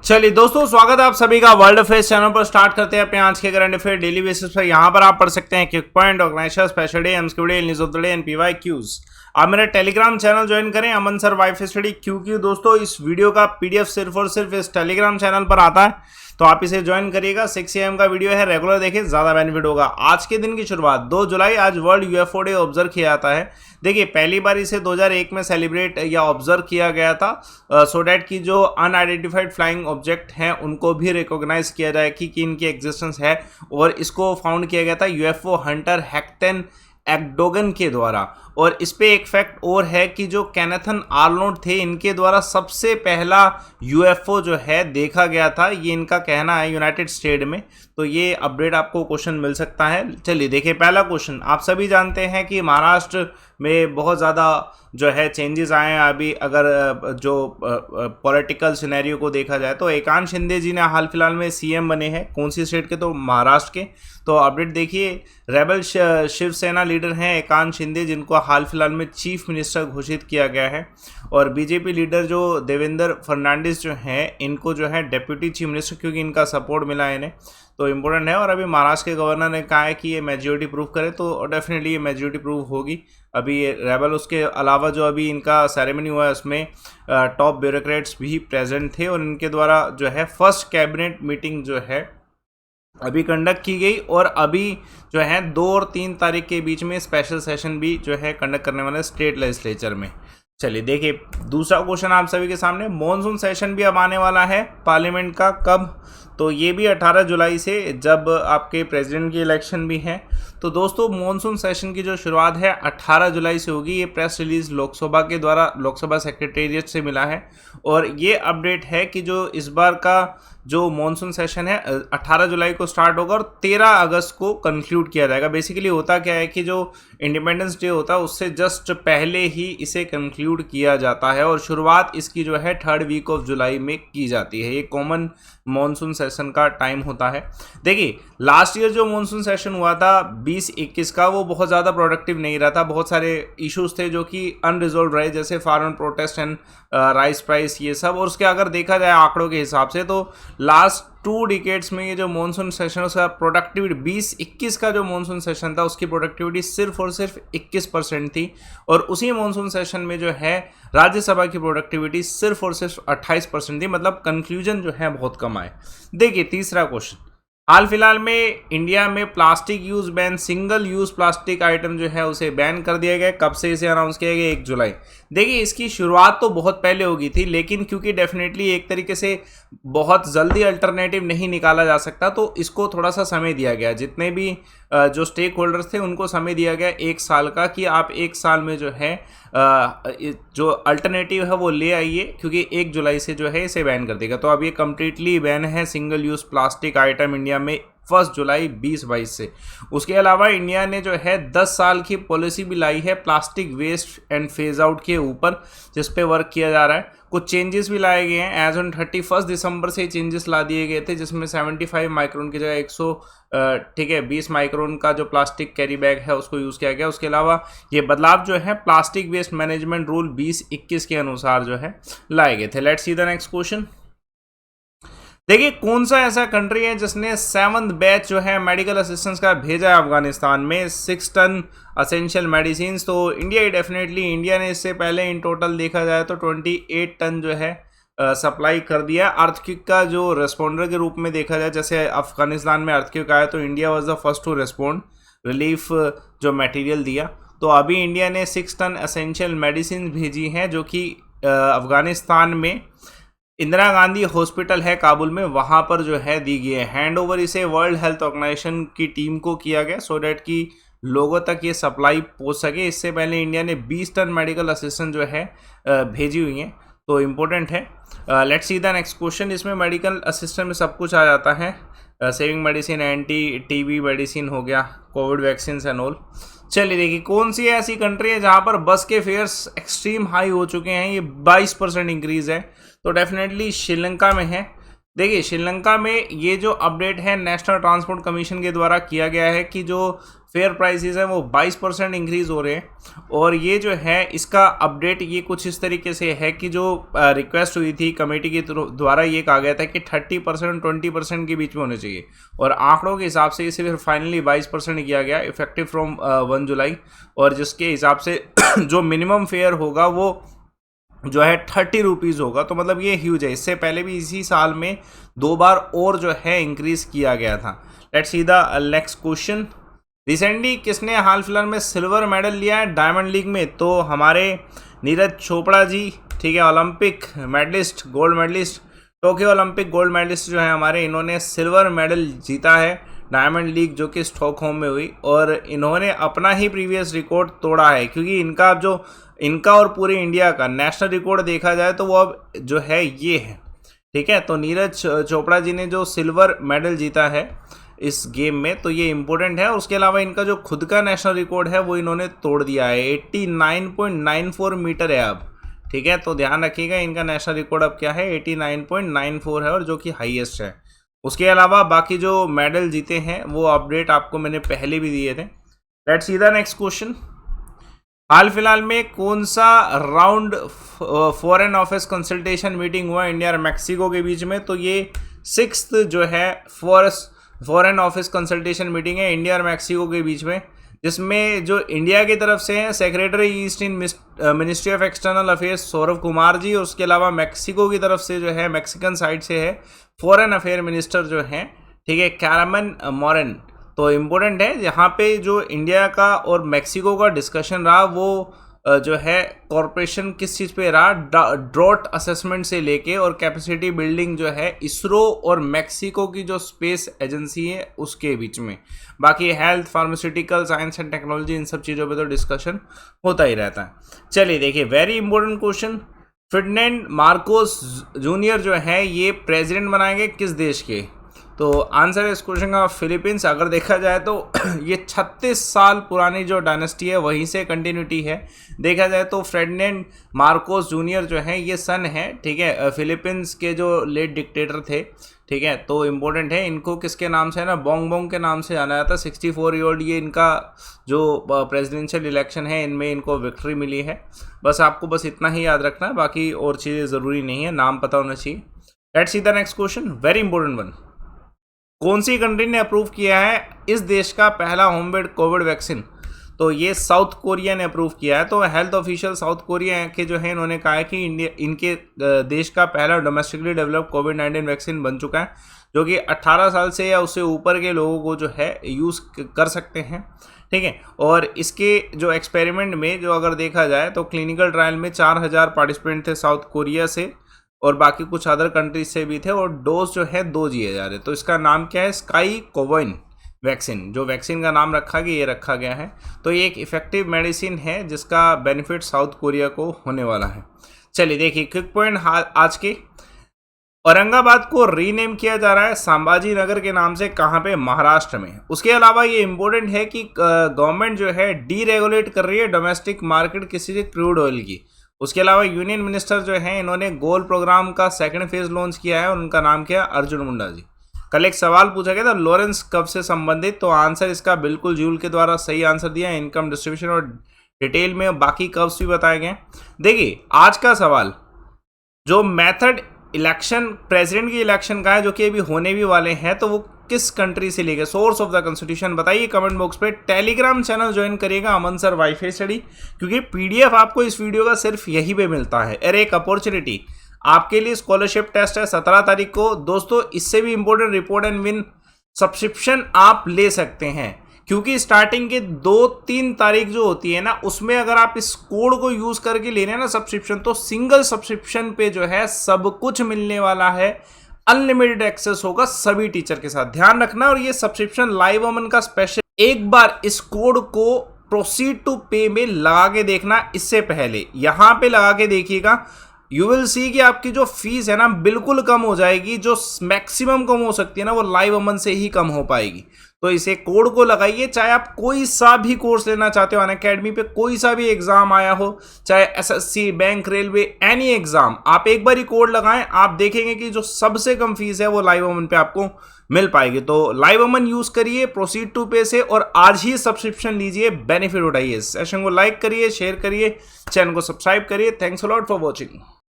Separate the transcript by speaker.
Speaker 1: चलिए दोस्तों, स्वागत है आप सभी का वर्ल्ड अफेयर्स चैनल पर। स्टार्ट करते हैं अपने आज के करंट अफेयर डेली बेसिस पर। यहाँ पर आप पढ़ सकते हैं quick point, organisation, special day, MCQ, news of the day and PY Qs. आप मेरा टेलीग्राम चैनल ज्वाइन करें, अमन सर वाइफ स्टडी क्योंकि दोस्तों इस वीडियो का पीडीएफ सिर्फ और सिर्फ इस टेलीग्राम चैनल पर आता है, तो आप इसे ज्वाइन करिएगा। 6 AM का वीडियो है, रेगुलर देखें, ज्यादा बेनिफिट होगा। आज के दिन की शुरुआत 2 जुलाई, आज वर्ल्ड यूएफओ डे ऑब्जर्व किया जाता है। देखिए, पहली बार इसे 2001 में सेलिब्रेट या ऑब्जर्व किया गया था, सो डैट की जो अनआइडेंटिफाइड फ्लाइंग ऑब्जेक्ट हैं उनको भी रिकॉग्नाइज किया जाए कि इनकी एग्जिस्टेंस है। और इसको फाउंड किया गया था यूएफओ हंटर हैक्टन एक्डोगन के द्वारा। और इस पे एक फैक्ट और है कि जो कैनेथन आर्नोल्ड थे, इनके द्वारा सबसे पहला यूएफओ जो है देखा गया था, ये इनका कहना है, यूनाइटेड स्टेट में। तो ये अपडेट आपको क्वेश्चन मिल सकता है। चलिए देखिए, पहला क्वेश्चन। आप सभी जानते हैं कि महाराष्ट्र में बहुत ज़्यादा जो है चेंजेस आए हैं अभी। अगर जो पॉलिटिकल सिनेरियो को देखा जाए तो एकनाथ शिंदे जी ने हाल फिलहाल में सीएम बने हैं। कौन सी स्टेट के? तो महाराष्ट्र के। तो अपडेट देखिए, रेबल शिवसेना लीडर हैं एकनाथ शिंदे, जिनको हाल फिलहाल में चीफ मिनिस्टर घोषित किया गया है। और बीजेपी लीडर जो देवेंद्र फर्नांडिस जो हैं, इनको जो है डेप्यूटी चीफ मिनिस्टर, क्योंकि इनका सपोर्ट मिला है इन्हें, तो इम्पोर्टेंट है। और अभी महाराष्ट्र के गवर्नर ने कहा है कि ये मेजोरिटी प्रूव करे, तो डेफिनेटली ये मेजोरिटी प्रूव होगी। अभी ये रेबल, उसके अलावा जो अभी इनका सेरेमनी हुआ है उसमें टॉप ब्यूरोक्रेट्स भी प्रेजेंट थे, और इनके द्वारा जो है फर्स्ट कैबिनेट मीटिंग जो है अभी कंडक्ट की गई। और अभी जो है 2 और 3 तारीख के बीच में स्पेशल सेशन भी जो है कंडक्ट करने वाले स्टेट लेजिस्लेचर में। चलिए देखिए, दूसरा क्वेश्चन आप सभी के सामने। मॉनसून सेशन भी अब आने वाला है पार्लियामेंट का। कब? तो ये भी 18 जुलाई से, जब आपके प्रेसिडेंट की इलेक्शन भी है। तो दोस्तों, मॉनसून सेशन की जो शुरुआत है 18 जुलाई से होगी। ये प्रेस रिलीज लोकसभा के द्वारा लोकसभा सेक्रेटेरिएट से मिला है। और ये अपडेट है कि जो इस बार का जो मॉनसून सेशन है 18 जुलाई को स्टार्ट होगा और 13 अगस्त को कंक्लूड किया जाएगा। बेसिकली होता क्या है कि जो इंडिपेंडेंस डे होता है उससे जस्ट पहले ही इसे कंक्लूड किया जाता है, और शुरुआत इसकी जो है 3rd वीक ऑफ जुलाई में की जाती है। ये कॉमन मॉनसून सेशन का टाइम होता है। देखिए, लास्ट ईयर जो मॉनसून सेशन हुआ था 20-21 का, वो बहुत ज़्यादा प्रोडक्टिव नहीं रहा था। बहुत सारे इश्यूज थे जो कि अनरिजोल्व रहे, जैसे farmer protest and rice price, ये सब। और उसके अगर देखा जाए आंकड़ों के हिसाब से, तो लास्ट 2 डिकेड्स में ये जो मॉनसून सेशन उसका प्रोडक्टिविटी 20-21 का जो मॉनसून सेशन था उसकी प्रोडक्टिविटी सिर्फ और सिर्फ 21% थी। और उसी मॉनसून सेशन में जो है राज्यसभा की प्रोडक्टिविटी सिर्फ और सिर्फ 28% थी। मतलब कंक्लूजन जो है बहुत कम आए। देखिए, तीसरा क्वेश्चन। हाल फिलहाल में इंडिया में plastic use ban, single use plastic item जो है उसे बैन कर दिया गया। कब से इसे अनाउंस किया गया? 1 जुलाई। देखिए, इसकी शुरुआत तो बहुत पहले होगी थी, लेकिन क्योंकि डेफिनेटली एक तरीके से बहुत जल्दी अल्टरनेटिव नहीं निकाला जा सकता, तो इसको थोड़ा सा समय दिया गया। जितने भी जो स्टेक होल्डर्स थे उनको समय दिया गया 1 साल का, कि आप 1 साल में जो है जो अल्टरनेटिव है वो ले आइए, क्योंकि 1 जुलाई से जो है इसे बैन कर देगा। तो अब ये कम्प्लीटली बैन है single use plastic item India में 1 जुलाई 2022 से। उसके अलावा इंडिया ने जो है 10 साल की पॉलिसी भी लाई है plastic waste and phase out के ऊपर, जिस पे वर्क किया जा रहा है। कुछ चेंजेस भी लाए गए हैं। एज ऑन 31 दिसंबर से चेंजेस ला दिए गए थे, जिसमें 75 माइक्रोन की जगह 20 माइक्रोन का जो प्लास्टिक कैरी बैग है उसको यूज़ किया गया। उसके अलावा ये बदलाव जो है प्लास्टिक वेस्ट मैनेजमेंट रूल 2021 के अनुसार जो है लाए गए थे। Let's see the next question. देखिए, कौन सा ऐसा कंट्री है जिसने 7th बैच जो है मेडिकल असिस्टेंस का भेजा है अफगानिस्तान में 6 टन असेंशियल मेडिसिन? तो इंडिया ही डेफिनेटली। इंडिया ने इससे पहले इन टोटल देखा जाए तो 28 टन जो है सप्लाई कर दिया। अर्थक्वेक का जो रेस्पॉन्डर के रूप में देखा जाए, जैसे अफगानिस्तान में अर्थक्वेक आया तो India was the first to respond, relief जो मटेरियल दिया। तो अभी इंडिया ने 6 टन असेंशियल मेडिसिन भेजी हैं, जो कि अफगानिस्तान में इंदिरा गांधी हॉस्पिटल है काबुल में, वहाँ पर जो है दी गई है। हैंड ओवर इसे वर्ल्ड हेल्थ ऑर्गेनाइजेशन की टीम को किया गया, सो डैट कि लोगों तक ये सप्लाई पहुँच सके। इससे पहले इंडिया ने 20 टन मेडिकल असिस्टेंस जो है भेजी हुई हैं, तो इम्पोर्टेंट है। Let's see the next question. इसमें मेडिकल असिस्टेंस में सब कुछ आ जाता है, saving medicine, anti TB medicine हो गया, कोविड वैक्सीन एंड ऑल। चलिए देखिए, कौन सी ऐसी कंट्री है जहाँ पर बस के फेयर्स एक्सट्रीम हाई हो चुके हैं? ये 22% इंक्रीज है। तो डेफिनेटली श्रीलंका में है। देखिए श्रीलंका में ये जो अपडेट है नेशनल ट्रांसपोर्ट कमीशन के द्वारा किया गया है कि जो फेयर प्राइसेस हैं वो 22% इंक्रीज़ हो रहे हैं। और ये जो है इसका अपडेट ये कुछ इस तरीके से है कि जो रिक्वेस्ट हुई थी कमेटी के द्वारा ये कहा गया था कि 30% 20% के बीच में होने चाहिए, और आंकड़ों के हिसाब से इसे फिर फाइनली 22% किया गया इफेक्टिव फ्रॉम 1 जुलाई। और जिसके हिसाब से जो मिनिमम फेयर होगा वो जो है 30 रुपीज़ होगा। तो मतलब ये ह्यूज है। इससे पहले भी इसी साल में 2 बार और जो है इंक्रीज़ किया गया था। Let's see the next question. Recently किसने हाल फिलहाल में सिल्वर मेडल लिया है डायमंड लीग में? तो हमारे नीरज चोपड़ा जी, ठीक है, Olympic medallist, gold medallist, Tokyo Olympic gold medallist जो है हमारे, इन्होंने सिल्वर मेडल जीता है डायमंड लीग जो कि स्टॉकहोम में हुई। और इन्होंने अपना ही प्रीवियस रिकॉर्ड तोड़ा है, क्योंकि इनका और पूरे इंडिया का नेशनल रिकॉर्ड देखा जाए तो वो अब जो है ये है, ठीक है। तो नीरज चोपड़ा जी ने जो सिल्वर मेडल जीता है इस गेम में, तो ये इम्पोर्टेंट है। और उसके अलावा इनका जो खुद का नेशनल रिकॉर्ड है वो इन्होंने तोड़ दिया है। 89.94 मीटर है अब, ठीक है। तो ध्यान रखिएगा इनका नेशनल रिकॉर्ड अब क्या है, 89.94 है, और जो कि हाईएस्ट है। उसके अलावा बाकी जो मेडल जीते हैं वो अपडेट आपको मैंने पहले भी दिए थे। Let's see the next question. हाल फिलहाल में कौन सा round foreign office consultation meeting हुआ इंडिया और मैक्सिको के बीच में? तो ये 6th जो है फॉरेन ऑफिस कंसल्टेशन मीटिंग है इंडिया और मैक्सिको के बीच में, जिसमें जो इंडिया की तरफ से हैं secretary east in ministry of external affairs Saurabh Kumar ji, और उसके अलावा मैक्सिको की तरफ से जो है मैक्सिकन साइड से है फॉरेन अफेयर मिनिस्टर जो हैं, ठीक है, कैरामन मोरेन। तो इम्पोर्टेंट है यहाँ पे जो इंडिया का और मैक्सिको का डिस्कशन रहा वो जो है कॉरपोरेशन किस चीज़ पे रहा, ड्रॉट असेसमेंट से लेके और कैपेसिटी बिल्डिंग जो है इसरो और मैक्सिको की जो स्पेस एजेंसी है उसके बीच में। बाकी health, pharmaceutical, science and technology, इन सब चीज़ों पे तो डिस्कशन होता ही रहता है। चलिए देखिए very important question. Ferdinand Marcos junior जो है ये प्रेसिडेंट बनाएंगे किस देश के? तो आंसर है इस क्वेश्चन का फिलीपींस। अगर देखा जाए तो ये 36 साल पुरानी जो डायनेस्टी है वहीं से कंटिन्यूटी है। देखा जाए तो फर्डिनेंड मार्कोस जूनियर जो है ये सन है, ठीक है, फिलीपींस के जो लेट डिक्टेटर थे, ठीक है। तो इम्पोर्टेंट है, इनको किसके नाम से है ना, बोंग बोंग के नाम से जाना जाता है। 64 ईयर ओल्ड ये इनका जो प्रेसिडेंशियल इलेक्शन है इनमें इनको विक्ट्री मिली है। बस आपको बस इतना ही याद रखना है, बाकी और चीज़ें ज़रूरी नहीं है, नाम पता होना चाहिए। Let's see the next question, very important one. कौन सी कंट्री ने अप्रूव किया है इस देश का पहला होममेड कोविड वैक्सीन? तो ये साउथ कोरिया ने अप्रूव किया है। तो हेल्थ ऑफिशियल साउथ कोरिया के जो है इन्होंने कहा है कि इनके देश का पहला डोमेस्टिकली डेवलप्ड कोविड-19 वैक्सीन बन चुका है, जो कि 18 साल से या उससे ऊपर के लोगों को जो है यूज़ कर सकते हैं, ठीक है। और इसके जो एक्सपेरिमेंट में जो अगर देखा जाए तो क्लिनिकल ट्रायल में 4000 पार्टिसिपेंट थे साउथ कोरिया से और बाकी कुछ अदर कंट्रीज से भी थे, और डोज जो है 2 दिए जा रहे। तो इसका नाम क्या है, स्काई कोविन वैक्सीन। जो वैक्सीन का नाम रखा गया ये रखा गया है। तो ये एक इफेक्टिव मेडिसिन है जिसका बेनिफिट साउथ कोरिया को होने वाला है। चलिए देखिए क्विक पॉइंट आज के। औरंगाबाद को रीनेम किया जा रहा है संभाजी नगर के नाम से, कहाँ पे, महाराष्ट्र में। उसके अलावा ये इम्पोर्टेंट है कि गवर्नमेंट जो है डीरेगुलेट कर रही है डोमेस्टिक मार्केट किसी से क्रूड ऑयल की। उसके अलावा यूनियन मिनिस्टर जो हैं इन्होंने गोल प्रोग्राम का 2nd फेज लॉन्च किया है और उनका नाम क्या है, अर्जुन मुंडा जी। कल एक सवाल पूछा गया था लॉरेंस कर्व से संबंधित, तो आंसर इसका बिल्कुल जूल के द्वारा सही आंसर दिया है। इनकम डिस्ट्रीब्यूशन और डिटेल में बाकी कर्व्स भी बताए गए। देखिए आज का सवाल जो मेथड इलेक्शन प्रेसिडेंट की इलेक्शन का है जो कि अभी होने भी वाले हैं, तो वो किस कंट्री से लेके, सोर्स ऑफ द कॉन्स्टिट्यूशन बताइए कमेंट बॉक्स पे। टेलीग्राम चैनल ज्वाइन करिएगा अमन सर वाईफाई स्टडी, क्योंकि पीडीएफ आपको इस वीडियो का सिर्फ यही पे मिलता है। अरे एक अपॉर्चुनिटी आपके लिए, स्कॉलरशिप टेस्ट है 17 तारीख को दोस्तों। इससे भी important report and win subscription आप ले सकते हैं, क्योंकि स्टार्टिंग के 2-3 तारीख जो होती है ना उसमें अगर आप इस कोड को यूज करके ले रहे हैं ना सब्सक्रिप्शन, तो सिंगल सब्सक्रिप्शन पे जो है सब कुछ मिलने वाला है। अनलिमिटेड एक्सेस होगा सभी टीचर के साथ, ध्यान रखना। और ये सब्सक्रिप्शन लाइव अमन का स्पेशल, एक बार इस कोड को प्रोसीड टू पे में लगा के देखना। इससे पहले यहां पे लगा के देखिएगा, यू विल सी कि आपकी जो फीस है ना बिल्कुल कम हो जाएगी। जो मैक्सिमम कम हो सकती है ना वो लाइव अमन से ही कम हो पाएगी। तो इसे कोड को लगाइए, चाहे आप कोई सा भी कोर्स लेना चाहते हो अनअकैडमी पे, कोई सा भी एग्जाम आया हो, चाहे SSC, bank, railway, any exam, आप एक बार ही कोड लगाएं, आप देखेंगे कि जो सबसे कम फीस है वो लाइव अमन पे आपको मिल पाएगी। तो लाइव अमन यूज करिए, प्रोसीड टू पे से, और आज ही सब्सक्रिप्शन लीजिए, बेनिफिट उठाइए। सेशन को लाइक करिए, शेयर करिए, चैनल को सब्सक्राइब करिए। Thanks a lot for watching.